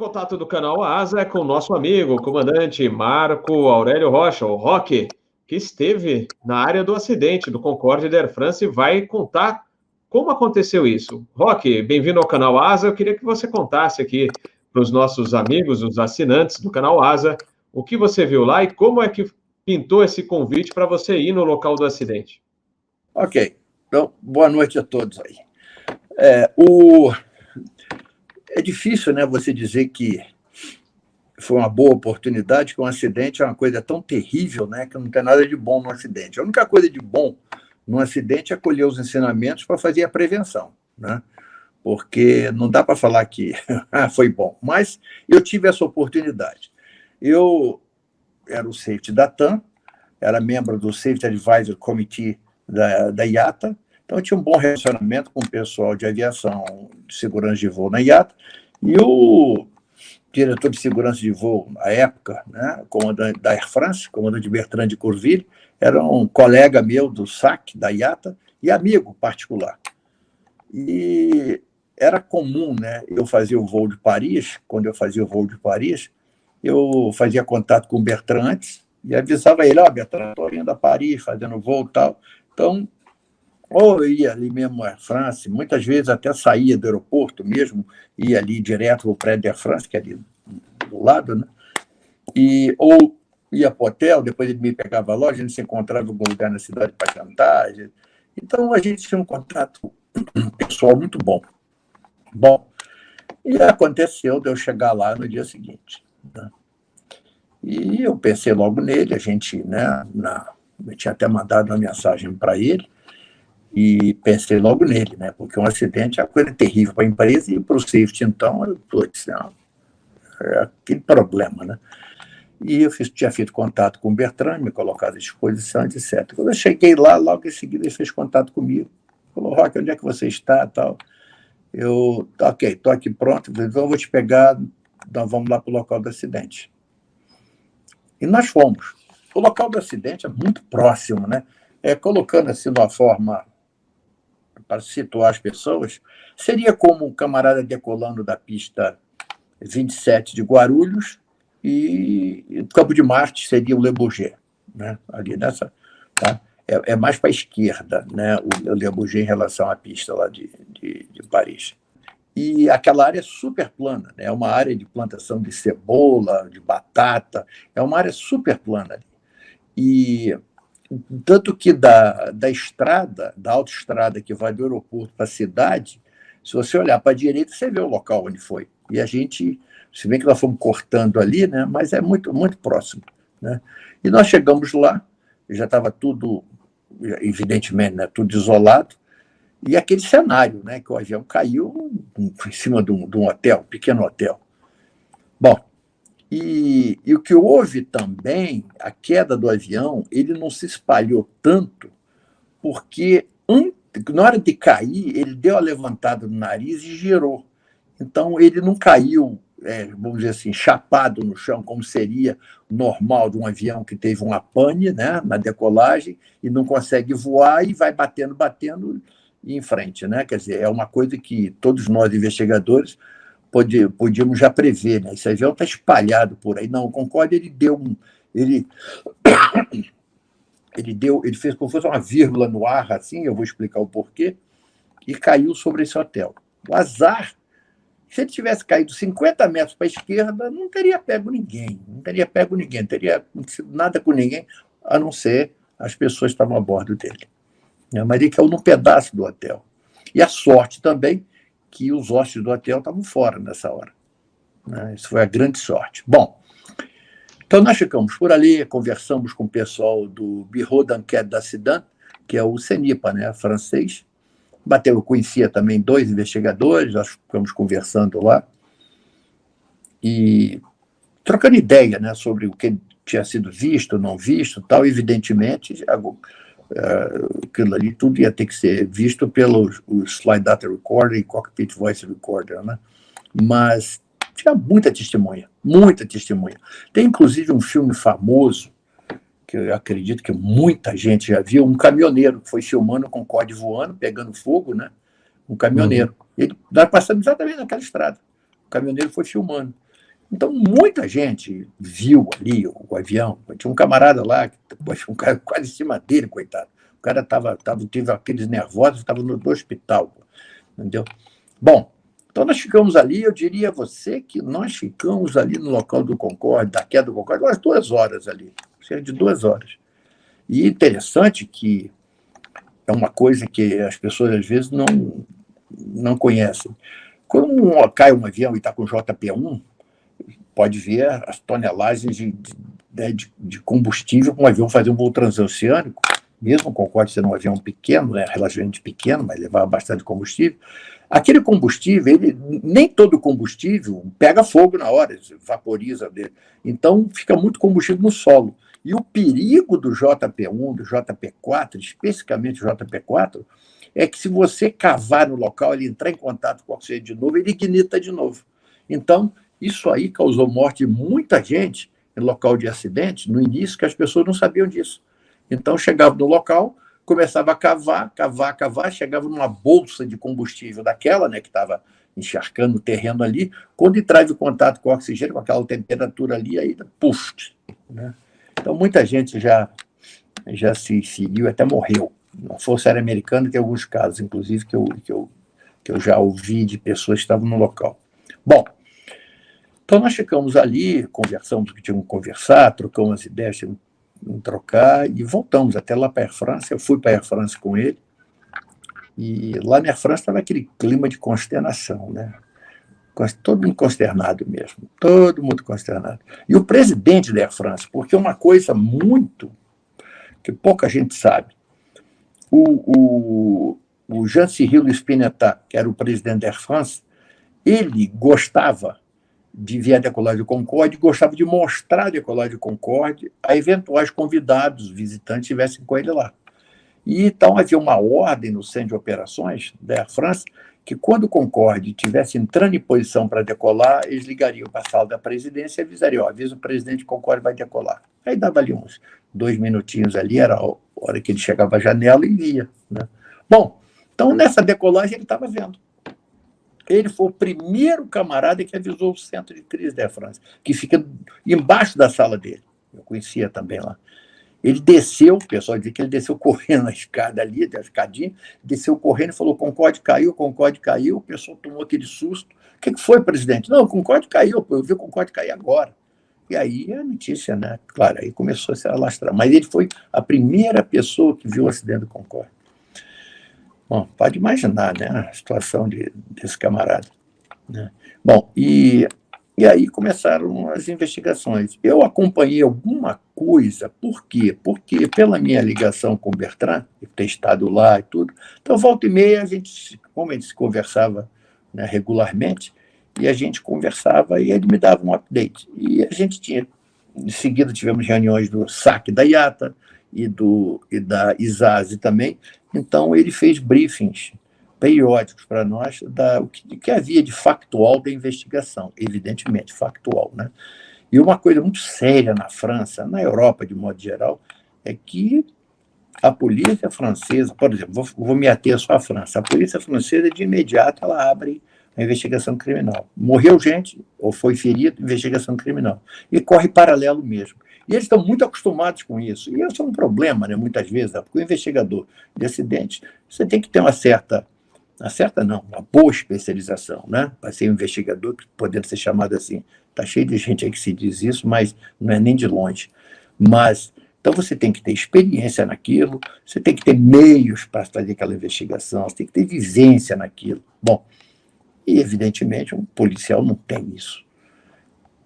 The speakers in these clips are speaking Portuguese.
contato do canal Asa é com o nosso amigo, o comandante Marco Aurélio Rocha, o Roque, que esteve na área do acidente do Concorde da Air France e vai contar como aconteceu isso. Roque, bem-vindo ao canal Asa. Eu queria que você contasse aqui para os nossos amigos, os assinantes do canal Asa, o que você viu lá e como é que pintou esse convite para você ir no local do acidente. Ok. Então, boa noite a todos aí. É difícil, né, você dizer que foi uma boa oportunidade, que um acidente é uma coisa tão terrível, né, que não tem nada de bom no acidente. A única coisa de bom no acidente é colher os ensinamentos para fazer a prevenção, né? Porque não dá para falar que foi bom. Mas eu tive essa oportunidade. Eu era o safety da TAM, era membro do Safety Advisory Committee da IATA, então eu tinha um bom relacionamento com o pessoal de aviação, de segurança de voo na IATA, e o diretor de segurança de voo, na época, né, comandante da Air France, comandante Bertrand de Courville, era um colega meu do SAC, da IATA, e amigo particular. E era comum, né, eu fazia o voo de Paris, quando eu fazia o voo de Paris, eu fazia contato com o Bertrand antes, e avisava ele, Bertrand, estou indo a Paris, fazendo voo e tal. Então, ou eu ia ali mesmo à France, muitas vezes até saía do aeroporto mesmo, ia ali direto para o prédio da Air France, que é ali do lado, né? Ou ia para o hotel, depois ele me pegava a loja, a gente se encontrava em algum lugar na cidade para jantar. Então, a gente tinha um contato pessoal muito bom. Bom, e aconteceu de eu chegar lá no dia seguinte, né? E eu pensei logo nele, a gente, né, eu tinha até mandado uma mensagem para ele, e pensei logo nele, né, porque um acidente é uma coisa terrível para a empresa e para o safety, então, é aquele problema, né? E eu tinha feito contato com o Bertrand, me colocado à disposição, etc. Quando eu cheguei lá, logo em seguida ele fez contato comigo, falou, Roque, onde é que você está, tal? Eu, ok, estou aqui pronto, então eu vou te pegar, nós vamos lá para o local do acidente. E nós fomos. O local do acidente é muito próximo, né? Colocando assim de uma forma para situar as pessoas, seria como um camarada decolando da pista 27 de Guarulhos e o Campo de Marte seria o Le Bourget, né? Ali nessa, tá? É mais para a esquerda, né? O Le Bourget em relação à pista lá de Paris. E aquela área é super plana, né? É uma área de plantação de cebola, de batata, é uma área super plana ali. E tanto que da estrada, da autoestrada que vai do aeroporto para a cidade, se você olhar para a direita, você vê o local onde foi. E a gente, se bem que nós fomos cortando ali, né? Mas é muito, muito próximo, né? E nós chegamos lá, já estava tudo, evidentemente, né, tudo isolado, e aquele cenário, né, que o avião caiu em cima de um hotel, um pequeno hotel. Bom, e o que houve também, a queda do avião, ele não se espalhou tanto, porque na hora de cair, ele deu a levantada no nariz e girou. Então, ele não caiu, vamos dizer assim, chapado no chão, como seria normal de um avião que teve uma pane, né, na decolagem e não consegue voar e vai batendo em frente, né? Quer dizer, é uma coisa que todos nós, investigadores, podíamos já prever, né? Esse avião está espalhado por aí. Não, o Concorde, ele fez como se fosse uma vírgula no ar, assim, eu vou explicar o porquê, e caiu sobre esse hotel. O azar, se ele tivesse caído 50 metros para a esquerda, não teria pego ninguém, não teria acontecido nada com ninguém, a não ser as pessoas que estavam a bordo dele. Mas ele caiu num pedaço do hotel. E a sorte também que os hóspedes do hotel estavam fora nessa hora. Isso foi a grande sorte. Bom, então nós ficamos por ali, conversamos com o pessoal do Bureau d'Enquête d'Accident, que é o CENIPA, né, francês. Eu conhecia também 2 investigadores, nós ficamos conversando lá e trocando ideia, né, sobre o que tinha sido visto, não visto, tal. Evidentemente, aquilo ali tudo ia ter que ser visto pelos Flight Data Recorder e Cockpit Voice Recorder, né? Mas tinha muita testemunha. Tem, inclusive, um filme famoso, que eu acredito que muita gente já viu, um caminhoneiro que foi filmando o Concorde voando, pegando fogo, né? Um caminhoneiro. Nós passamos exatamente naquela estrada. O caminhoneiro foi filmando. Então, muita gente viu ali o avião. Tinha um camarada lá, um cara quase em cima dele, coitado. O cara teve aqueles nervosos, estava no hospital, entendeu? Bom, então nós ficamos ali, eu diria a você que nós ficamos ali no local do Concorde, da queda do Concorde, umas 2 horas ali, cerca de 2 horas. E interessante que é uma coisa que as pessoas às vezes não conhecem. Quando cai um avião e está com JP1, pode ver as tonelagens de combustível que um avião fazia um voo transoceânico, mesmo o Concorde sendo um avião pequeno, né, relativamente pequeno, mas levava bastante combustível. Aquele combustível, nem todo combustível pega fogo na hora, vaporiza dele. Então, fica muito combustível no solo. E o perigo do JP1, do JP4, especificamente o JP4, é que se você cavar no local, ele entrar em contato com o oxigênio de novo, ele ignita de novo. Então, isso aí causou morte de muita gente em local de acidente, no início, que as pessoas não sabiam disso. Então, chegava no local, começava a cavar, chegava numa bolsa de combustível daquela, né, que estava encharcando o terreno ali, quando entrava em contato com o oxigênio, com aquela temperatura ali, aí, puf, né? Então, muita gente já se feriu, até morreu. Na Força Aérea Americana tem alguns casos, inclusive, que eu já ouvi de pessoas que estavam no local. Bom, então nós ficamos ali, conversamos o que tínhamos que conversar, trocamos as ideias, tínhamos que trocar, e voltamos até lá para a Air France. Eu fui para a Air France com ele, e lá na Air France estava aquele clima de consternação, né? Todo mundo consternado mesmo, todo mundo consternado. E o presidente da Air France, porque é uma coisa muito que pouca gente sabe, o Jean-Cyril Spinetta, que era o presidente da Air France, ele gostava de ver a decolagem do Concorde, gostava de mostrar a decolagem do Concorde a eventuais convidados, visitantes, que estivessem com ele lá. E então havia uma ordem no centro de operações da Air France que quando o Concorde estivesse entrando em posição para decolar, eles ligariam para a sala da presidência e avisariam, avisa o presidente que o Concorde vai decolar. Aí dava ali uns 2 minutinhos ali, era a hora que ele chegava à janela e ia, né? Bom, então nessa decolagem ele estava vendo. Ele foi o primeiro camarada que avisou o centro de crise da Air France, que fica embaixo da sala dele. Eu conhecia também lá. Ele desceu, o pessoal dizia que ele desceu correndo na escada ali, da escadinha, desceu correndo e falou: Concorde caiu, o pessoal tomou aquele susto. O que foi, presidente? Não, o Concorde caiu, eu vi o Concorde cair agora. E aí a notícia, né? Claro, aí começou a se alastrar. Mas ele foi a primeira pessoa que viu o acidente do Concorde. Bom, pode imaginar, né, a situação desse camarada, né? Bom, e aí começaram as investigações. Eu acompanhei alguma coisa, por quê? Porque pela minha ligação com o Bertrand, ter estado lá e tudo, então volta e meia, como a gente se conversava, né, regularmente, e a gente conversava e ele me dava um update. E a gente tinha, em seguida tivemos reuniões do SAC da IATA e da ISASE também, então ele fez briefings periódicos para nós o que havia de factual da investigação, evidentemente, factual, né? E uma coisa muito séria na França, na Europa, de modo geral, é que a polícia francesa, por exemplo, vou me ater só à França, a polícia francesa, de imediato, ela abre a investigação criminal. Morreu gente, ou foi ferido, investigação criminal. E corre paralelo mesmo. E eles estão muito acostumados com isso. E isso é um problema, né, muitas vezes, né? Porque o investigador de acidentes, você tem que ter uma boa especialização, né? Para ser um investigador, podendo ser chamado assim. Está cheio de gente aí que se diz isso, mas não é nem de longe. Mas, então você tem que ter experiência naquilo, você tem que ter meios para fazer aquela investigação, você tem que ter vivência naquilo. Bom, e evidentemente um policial não tem isso.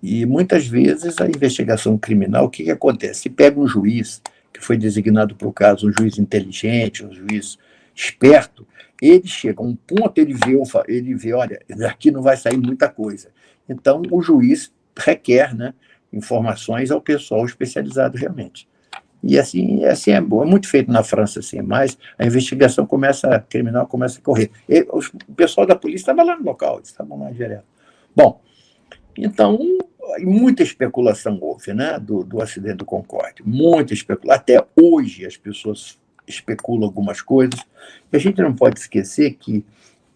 E muitas vezes a investigação criminal, o que acontece? Se pega um juiz que foi designado para o caso, um juiz inteligente, um juiz esperto, ele chega a um ponto, ele vê, olha, daqui não vai sair muita coisa. Então, o juiz requer, né, informações ao pessoal especializado realmente. E assim é bom. É muito feito na França, assim, mas a investigação criminal começa a correr. O pessoal da polícia estava lá no local, eles estavam lá direto. Bom, então, muita especulação houve, né, do acidente do Concorde. Muita especulação. Até hoje as pessoas especulam algumas coisas. E a gente não pode esquecer que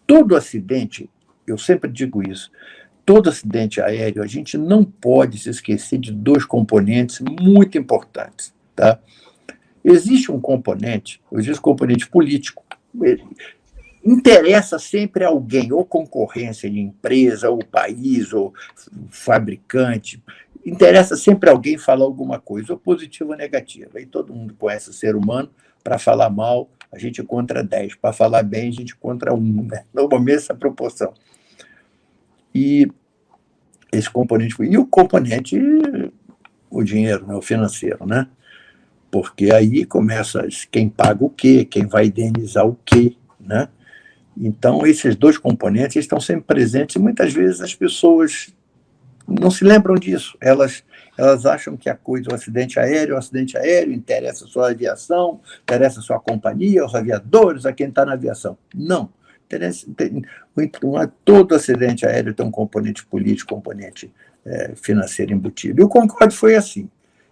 todo acidente, eu sempre digo isso, todo acidente aéreo, a gente não pode se esquecer de dois componentes muito importantes. Tá? Existe um componente político. Interessa sempre alguém, ou concorrência de empresa, ou país, ou fabricante. Interessa sempre alguém falar alguma coisa, ou positiva ou negativa. E todo mundo conhece o ser humano. Para falar mal, a gente encontra 10. Para falar bem, a gente encontra 1. Né? Normalmente, essa proporção. E esse componente. E o componente, o dinheiro, né? O financeiro, né? Porque aí começa quem paga o quê, quem vai indenizar o quê, né? Então, esses dois componentes estão sempre presentes e muitas vezes as pessoas não se lembram disso. Elas acham que a coisa, o acidente aéreo, interessa a sua aviação, interessa a sua companhia, os aviadores, a quem está na aviação. Não. Todo acidente aéreo tem um componente político, componente financeiro embutido. E o Concorde foi assim.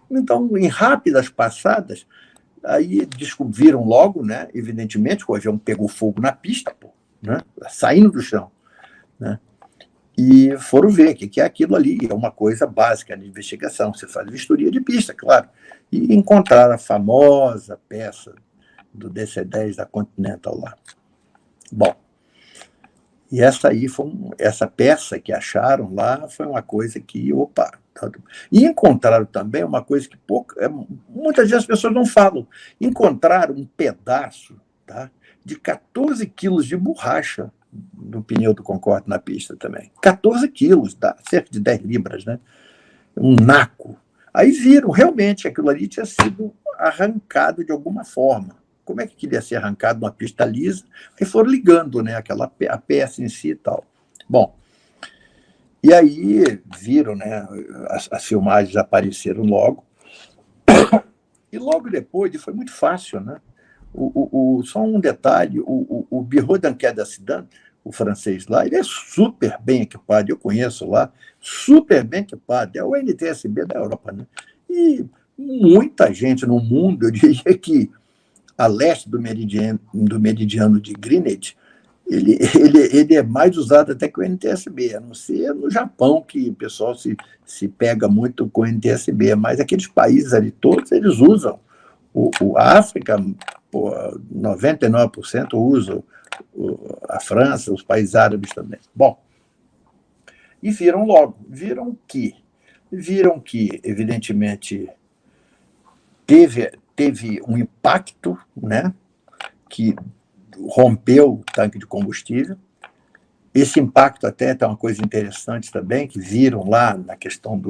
Então, em rápidas passadas, aí descobriram logo, né, evidentemente, que o avião pegou fogo na pista, né, saindo do chão. Né, e foram ver o que é aquilo ali. É uma coisa básica de investigação. Você faz vistoria de pista, claro. E encontraram a famosa peça do DC-10 da Continental lá. Bom, e essa peça que acharam lá foi uma coisa que, opa. E encontraram também uma coisa que muitas vezes as pessoas não falam. Encontraram um pedaço, tá, de 14 quilos de borracha no pneu do Concorde na pista também. 14 quilos, dá cerca de 10 libras, né? Um naco. Aí viram, realmente, aquilo ali tinha sido arrancado de alguma forma. Como é que queria ser arrancado numa pista lisa? Aí foram ligando, né, a peça em si e tal. Bom, e aí viram, né, as filmagens apareceram logo. E logo depois, foi muito fácil, né? Só um detalhe, o Bureau d'Enquête d'Accident, o francês lá, ele é super bem equipado, eu conheço lá, super bem equipado, é o NTSB da Europa, né? E muita gente no mundo, eu diria que a leste do meridiano de Greenwich, ele é mais usado até que o NTSB, a não ser no Japão, que o pessoal se pega muito com o NTSB, mas aqueles países ali todos, eles usam. A África, 99% usam, a França, os países árabes também. Bom, e viram logo, viram que evidentemente, teve um impacto, né, que rompeu o tanque de combustível. Esse impacto até tem uma coisa interessante também, que viram lá na questão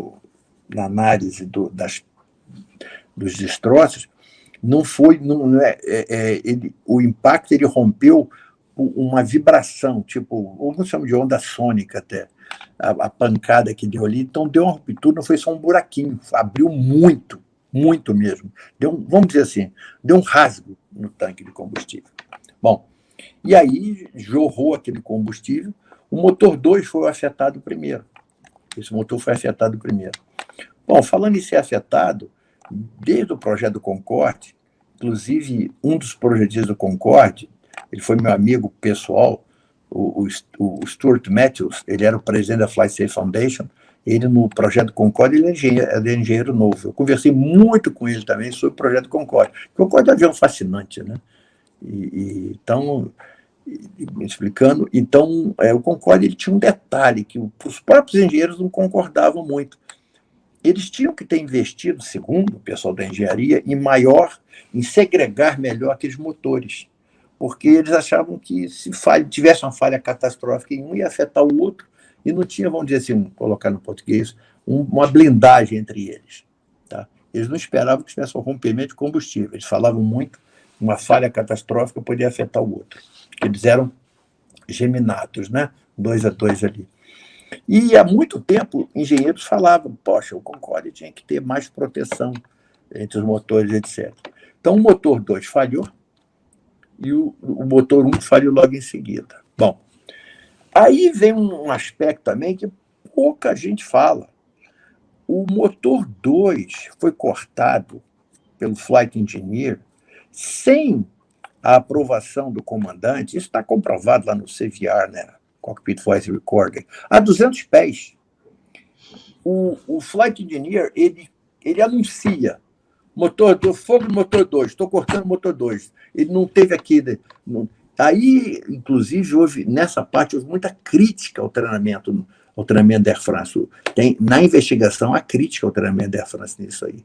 na análise dos destroços, o impacto ele rompeu uma vibração, tipo, alguns chamam de onda sônica até, a pancada que deu ali, então deu uma ruptura, não foi só um buraquinho, abriu muito, muito mesmo. Vamos dizer assim, deu um rasgo no tanque de combustível. Bom, e aí jorrou aquele combustível, o motor 2 foi afetado primeiro. Esse motor foi afetado primeiro. Bom, falando em ser afetado, desde o projeto do Concorde, inclusive um dos projetistas do Concorde, ele foi meu amigo pessoal, o Stuart Matthews, ele era o presidente da Flight Safe Foundation, ele no projeto do Concorde, ele é engenheiro novo. Eu conversei muito com ele também sobre o projeto do Concorde. O Concorde é um avião fascinante, né? Então, me explicando, então, o Concorde ele tinha um detalhe que os próprios engenheiros não concordavam muito. Eles tinham que ter investido, segundo o pessoal da engenharia, em segregar melhor aqueles motores, porque eles achavam que se tivesse uma falha catastrófica em um, ia afetar o outro, e não tinha, vamos dizer assim, colocar no português, uma blindagem entre eles. Tá? Eles não esperavam que tivesse um rompimento de combustível, eles falavam muito que uma falha catastrófica poderia afetar o outro. Eles eram geminados, né? 2 a 2 ali. E há muito tempo, engenheiros falavam, poxa, o Concorde tinha que ter mais proteção entre os motores, etc. Então, o motor 2 falhou e o motor 1 falhou logo em seguida. Bom, aí vem um aspecto também que pouca gente fala. O motor 2 foi cortado pelo Flight Engineer sem a aprovação do comandante. Isso está comprovado lá no CVR, né? Cockpit Voice Recorder, a 200 pés. O Flight Engineer, ele anuncia motor do fogo no motor 2, estou cortando o motor 2. Ele não teve aqui... Aí, inclusive, nessa parte, houve muita crítica ao treinamento da Air France. Na investigação, há crítica ao treinamento da Air France nisso aí.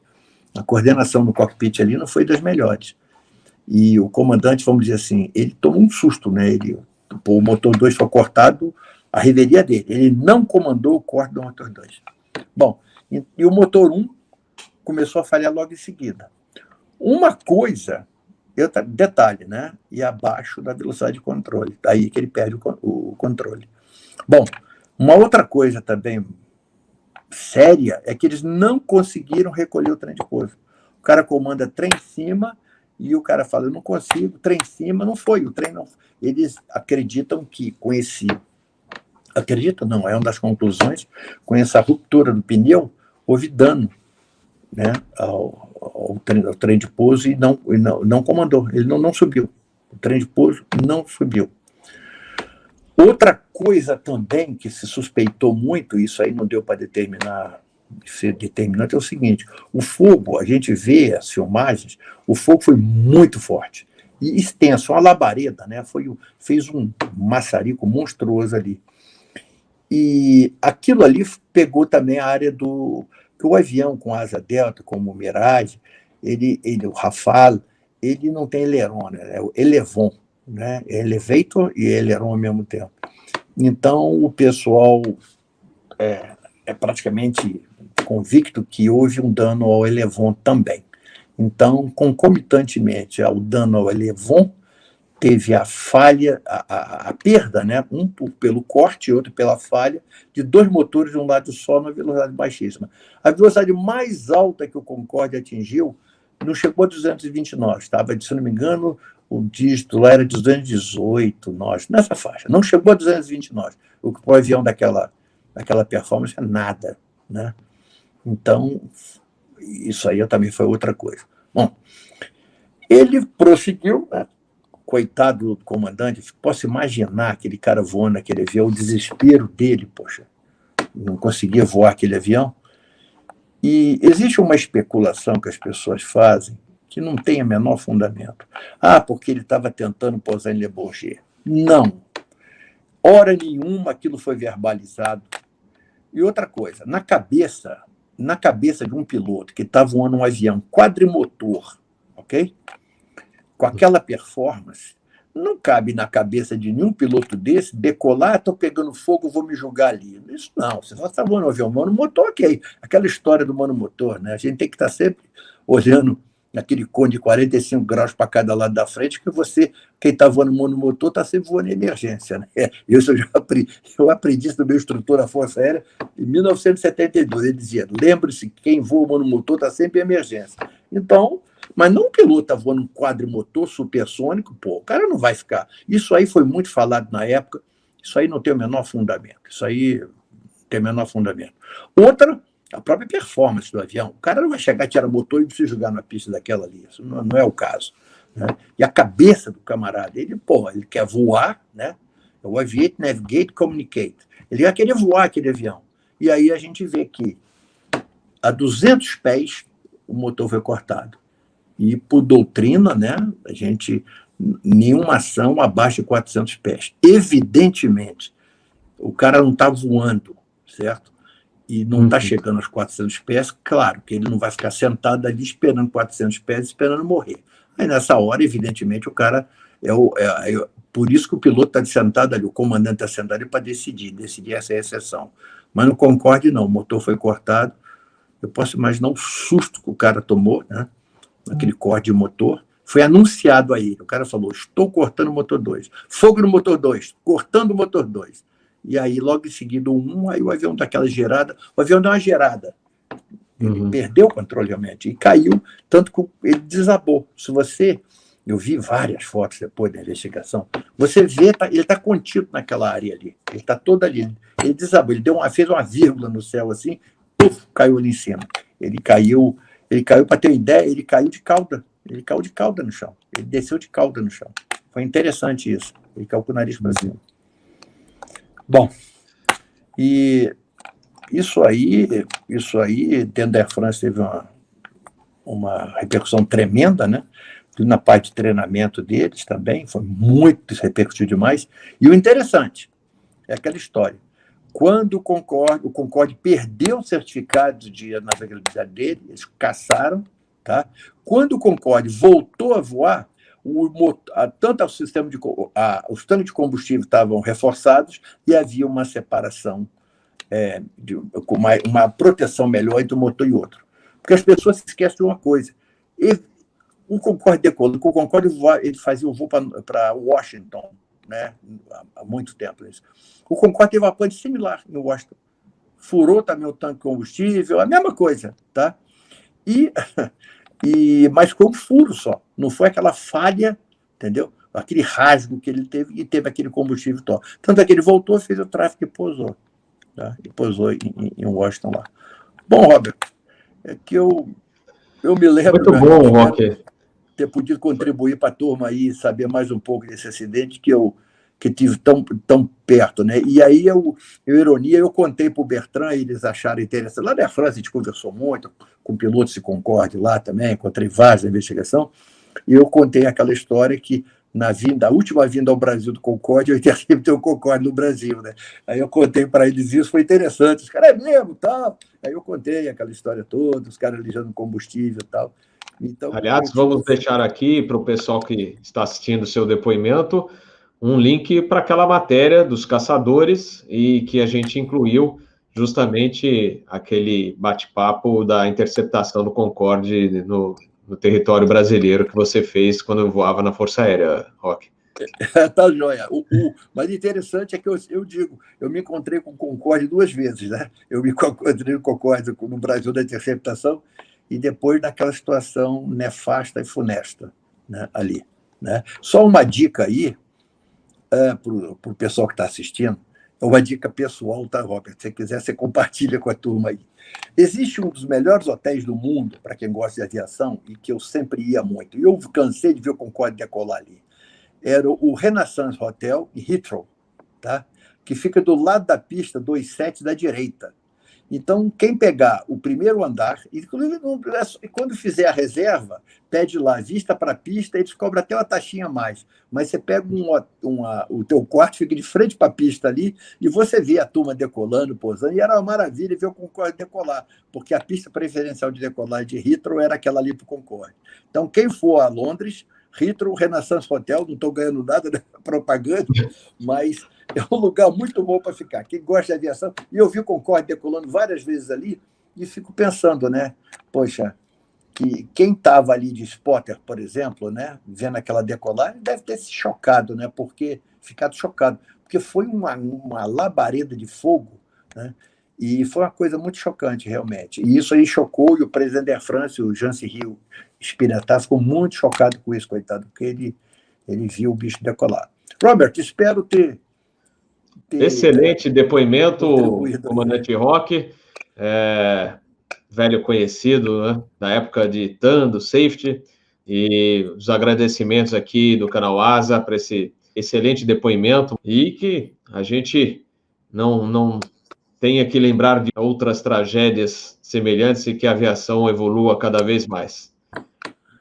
A coordenação no cockpit ali não foi das melhores. E o comandante, vamos dizer assim, ele tomou um susto, né? O motor 2 foi cortado, a revelia dele. Ele não comandou o corte do motor 2. Bom, e o motor 1 começou a falhar logo em seguida. Uma coisa, detalhe, né? E abaixo da velocidade de controle. Daí que ele perde o controle. Bom, uma outra coisa também séria é que eles não conseguiram recolher o trem de pouso. O cara comanda trem em cima e o cara fala, eu não consigo, trem em cima, não foi, o trem não... Eles acreditam que com esse... Acreditam, não, é uma das conclusões, com essa ruptura do pneu, houve dano, né, ao trem de pouso e não comandou, ele não subiu. O trem de pouso não subiu. Outra coisa também que se suspeitou muito, isso aí não deu para ser determinante, é o seguinte, o fogo, a gente vê as filmagens, o fogo foi muito forte e extenso, uma labareda, né, fez um maçarico monstruoso ali. E aquilo ali pegou também a área que o avião com asa delta, como o Mirage, o Rafale, ele não tem aileron, né, é o elevon, né, é elevator e aileron ao mesmo tempo. Então, o pessoal é praticamente convicto que houve um dano ao elevon também. Então, concomitantemente ao dano ao elevon, teve a falha, a perda, né? Um pelo corte e outro pela falha, de 2 motores de um lado só, na velocidade baixíssima. A velocidade mais alta que o Concorde atingiu não chegou a 220 nós, estava, se não me engano, o dígito lá era 218 nós, nessa faixa. Não chegou a 220 nós, o que para o avião daquela performance é nada, né? Então, isso aí também foi outra coisa. Bom, ele prosseguiu, né? Coitado do comandante, posso imaginar aquele cara voando naquele avião, o desespero dele, poxa, não conseguia voar aquele avião. E existe uma especulação que as pessoas fazem que não tem o menor fundamento. Porque ele estava tentando pousar em Le Bourget. Não. Hora nenhuma aquilo foi verbalizado. E outra coisa, na cabeça de um piloto que está voando um avião quadrimotor, ok? Com aquela performance, não cabe na cabeça de nenhum piloto desse decolar, estou pegando fogo, vou me jogar ali. Isso não, você só está voando um avião monomotor, ok. Aquela história do monomotor, né? A gente tem que estar sempre olhando naquele cone de 45 graus para cada lado da frente, que quem está voando monomotor, está sempre voando em emergência, né? Eu aprendi isso do meu instrutor da Força Aérea em 1972. Ele dizia, lembre-se que quem voa monomotor está sempre em emergência. Então, mas não um piloto está voando um quadrimotor supersônico, o cara não vai ficar. Isso aí foi muito falado na época, isso aí não tem o menor fundamento. Isso aí não tem o menor fundamento. Outra, a própria performance do avião. O cara não vai chegar, tirar o motor e se jogar na pista daquela ali. Isso não é o caso, né? E a cabeça do camarada, ele quer voar, né? O Aviate, Navigate, Communicate. Ele ia querer voar aquele avião. E aí a gente vê que a 200 pés o motor foi cortado. E por doutrina, né, a gente, nenhuma ação abaixo de 400 pés. Evidentemente, o cara não está voando, certo? E não está chegando aos 400 pés, claro que ele não vai ficar sentado ali esperando 400 pés, esperando morrer. Aí nessa hora, evidentemente, o cara... por isso que o piloto está sentado ali, o comandante está sentado ali para decidir essa exceção. Mas no Concorde, não, o motor foi cortado. Eu posso imaginar o susto que o cara tomou, né? Aquele corte de motor, foi anunciado a ele. O cara falou, estou cortando o motor 2. Fogo no motor 2, cortando o motor 2. E aí, logo em seguida, aí o avião dá aquela gerada. O avião deu uma gerada. Ele perdeu o controle, realmente, e caiu, tanto que ele desabou. Eu vi várias fotos depois da investigação, você vê, ele está contido naquela área ali. Ele está todo ali. Ele desabou, fez uma vírgula no céu assim, caiu ali em cima. Ele caiu, para ter uma ideia, ele caiu de cauda. Ele caiu de cauda no chão. Ele desceu de cauda no chão. Foi interessante isso. Ele caiu com o nariz para cima. Bom, e isso aí, dentro da Air France teve uma repercussão tremenda, né? Na parte de treinamento deles também, foi muito, repercutiu demais. E o interessante é aquela história. Quando o Concorde perdeu o certificado de navegabilidade dele, eles caçaram, tá? Quando o Concorde voltou a voar, tanto o sistema os tanques de combustível estavam reforçados e havia uma separação, com uma proteção melhor entre um motor e outro. Porque as pessoas se esquecem de uma coisa. O Concorde decolou, o Concorde ele fazia o voo para Washington, né? Há muito tempo. Isso. O Concorde teve uma pane similar em Washington. Furou também o tanque de combustível, a mesma coisa, tá? Mas foi um furo só, não foi aquela falha, entendeu? Aquele rasgo que ele teve e teve aquele combustível todo. Tanto é que ele voltou, fez o tráfego e pousou. Tá? E pousou em Washington lá. Bom, Robert, é que eu me lembro... Muito bom, Roque. Ter podido contribuir para a turma aí, saber mais um pouco desse acidente que tive tão perto, né? E aí, eu contei para o Bertrand, e eles acharam interessante. Lá na França, a gente conversou muito com pilotos de Concorde lá também, encontrei vários na investigação, e eu contei aquela história que, a última vinda ao Brasil do Concorde, eu sempre tenho o Concorde no Brasil, né? Aí eu contei para eles isso, foi interessante. Os caras, é mesmo, tal. Aí eu contei aquela história toda, os caras lijando combustível e tal. Então, aliás, vamos deixar aqui para o pessoal que está assistindo o seu depoimento um link para aquela matéria dos caçadores e que a gente incluiu justamente aquele bate-papo da interceptação do Concorde no território brasileiro que você fez quando eu voava na Força Aérea, Roque. Tá joia. Mas interessante é que eu digo, eu me encontrei com o Concorde 2 vezes, né? Eu me encontrei com o Concorde no Brasil da interceptação e depois daquela situação nefasta e funesta, né, ali. Né? Só uma dica aí, para o pessoal que está assistindo, é uma dica pessoal, tá, Robert? Se você quiser, você compartilha com a turma aí. Existe um dos melhores hotéis do mundo, para quem gosta de aviação, e que eu sempre ia muito. E eu cansei de ver o Concorde decolar ali. Era o Renaissance Hotel, em Heathrow, tá? Que fica do lado da pista 27 da direita. Então, quem pegar o primeiro andar, inclusive quando fizer a reserva, pede lá, vista para a pista, eles cobram até uma taxinha a mais. Mas você pega o teu quarto, fica de frente para a pista ali, e você vê a turma decolando, pousando, e era uma maravilha ver o Concorde decolar, porque a pista preferencial de decolar de Heathrow era aquela ali para o Concorde. Então, quem for a Londres, Heathrow, Renaissance Hotel, não estou ganhando nada da propaganda, mas é um lugar muito bom para ficar. Quem gosta de aviação, e eu vi o Concorde decolando várias vezes ali, e fico pensando, né? Poxa, que quem estava ali de spotter, por exemplo, né, vendo aquela decolagem, deve ter se chocado, né? Ficado chocado, porque foi uma labareda de fogo, né? E foi uma coisa muito chocante, realmente. E isso aí chocou, e o presidente da Air France, o Jean-Cyril Spinetta, ficou muito chocado com isso, coitado, porque ele viu o bicho decolar. Robert, espero ter excelente depoimento, comandante Roque, velho conhecido, né, da época de TAN, do Safety, e os agradecimentos aqui do canal ASA para esse excelente depoimento, e que a gente não tenha que lembrar de outras tragédias semelhantes e que a aviação evolua cada vez mais.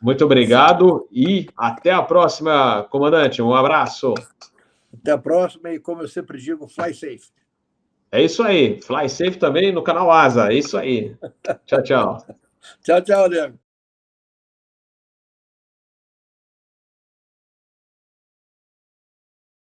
Muito obrigado e até a próxima, comandante. Um abraço. Até a próxima e, como eu sempre digo, fly safe. É isso aí. Fly safe também no canal ASA. É isso aí. Tchau, tchau. Tchau, tchau, Diego.